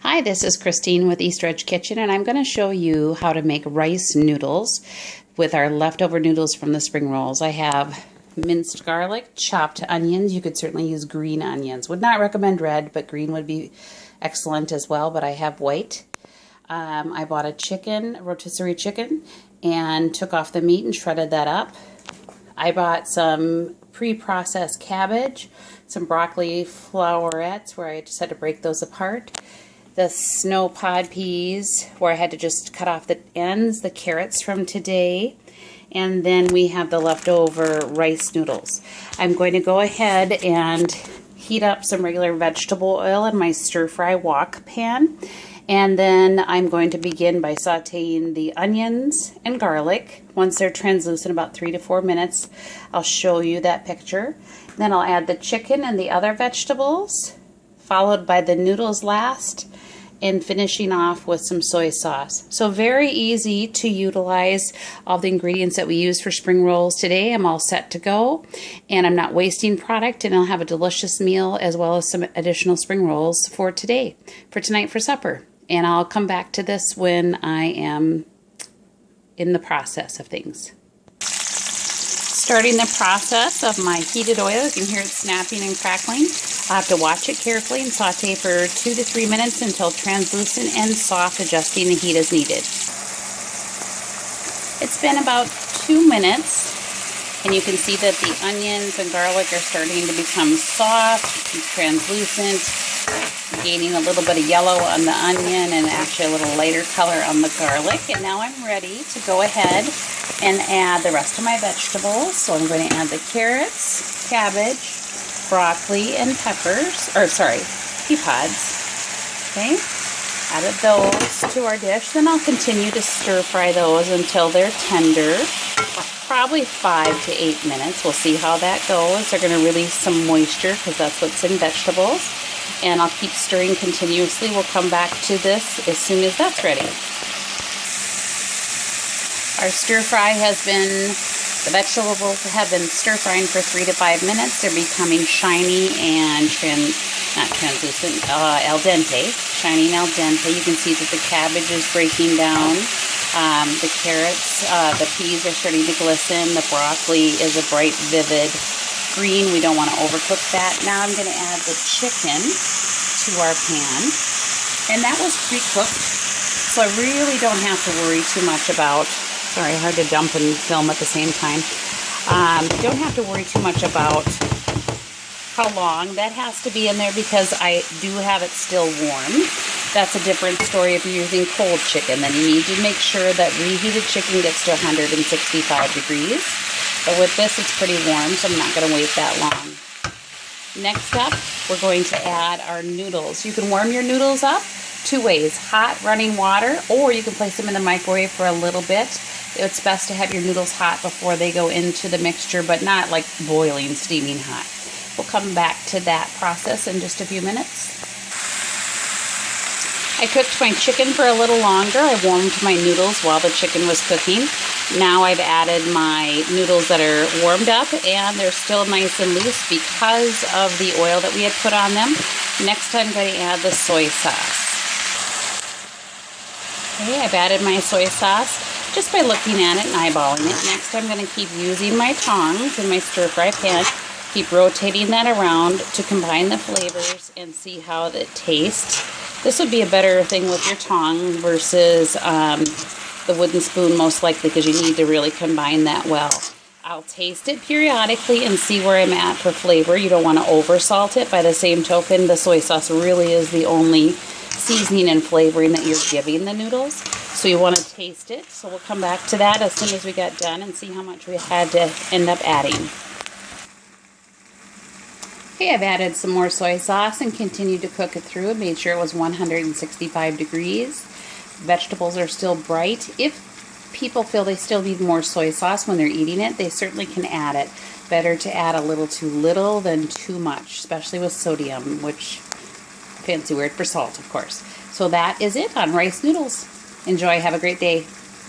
Hi, this is Christine with East Ridge Kitchen, and I'm going to show you how to make rice noodles with our leftover noodles from the spring rolls. I have minced garlic, chopped onions. You could certainly use green onions. Would not recommend red, but green would be excellent as well, but I have white. I bought a chicken, rotisserie chicken, and took off the meat and shredded that up. I bought some pre-processed cabbage, some broccoli flowerets where I just had to break those apart, the snow pod peas where I had to just cut off the ends, the carrots from today, and then we have the leftover rice noodles. I'm going to go ahead and heat up some regular vegetable oil in my stir-fry wok pan, and then I'm going to begin by sauteing the onions and garlic. Once they're translucent, about 3 to 4 minutes, I'll show you that picture. Then I'll add the chicken and the other vegetables, followed by the noodles last, and finishing off with some soy sauce. So very easy to utilize all the ingredients that we use for spring rolls today. I'm all set to go, and I'm not wasting product, and I'll have a delicious meal as well as some additional spring rolls for today, for tonight for supper. And I'll come back to this when I am in the process of things. Starting the process of my heated oil, you can hear it snapping and crackling. I'll have to watch it carefully and saute for 2 to 3 minutes until translucent and soft, adjusting the heat as needed. It's been about 2 minutes, and you can see that the onions and garlic are starting to become soft and translucent, gaining a little bit of yellow on the onion and actually a little lighter color on the garlic. And now I'm ready to go ahead and add the rest of my vegetables. So I'm going to add the carrots, cabbage, broccoli, and pea pods. Okay, added those to our dish. Then I'll continue to stir fry those until they're tender, probably 5 to 8 minutes. We'll see how that goes. They're going to release some moisture because that's what's in vegetables. And I'll keep stirring continuously. We'll come back to this as soon as that's ready. Our stir fry has been, the vegetables have been stir frying for 3 to 5 minutes. They're becoming shiny and al dente, shiny and al dente. You can see that the cabbage is breaking down. The carrots, the peas are starting to glisten. The broccoli is a bright, vivid green. We don't want to overcook that. Now I'm going to add the chicken to our pan, and that was pre-cooked, so I really don't have to worry too much about, sorry, hard to dump and film at the same time. Don't have to worry too much about how long that has to be in there because I do have it still warm. That's a different story if you're using cold chicken. Then you need to make sure that reheated chicken gets to 165 degrees. But with this, it's pretty warm, so I'm not going to wait that long. Next up, we're going to add our noodles. You can warm your noodles up 2 ways. Hot running water, or you can place them in the microwave for a little bit. It's best to have your noodles hot before they go into the mixture, but not like boiling, steaming hot. We'll come back to that process in just a few minutes. I cooked my chicken for a little longer. I warmed my noodles while the chicken was cooking. Now I've added my noodles that are warmed up, and they're still nice and loose because of the oil that we had put on them. Next I'm going to add the soy sauce. Okay, I've added my soy sauce just by looking at it and eyeballing it. Next I'm going to keep using my tongs in my stir fry pan. Keep rotating that around to combine the flavors and see how it tastes. This would be a better thing with your tongue versus the wooden spoon, most likely, because you need to really combine that well. I'll taste it periodically and see where I'm at for flavor. You don't want to over salt it. By the same token, the soy sauce really is the only seasoning and flavoring that you're giving the noodles. So you want to taste it. So we'll come back to that as soon as we got done and see how much we had to end up adding. Okay, I've added some more soy sauce and continued to cook it through and made sure it was 165 degrees. Vegetables are still bright. If people feel they still need more soy sauce when they're eating it, they certainly can add it. Better to add a little too little than too much, especially with sodium, which, fancy word for salt, of course. So that is it on rice noodles. Enjoy. Have a great day.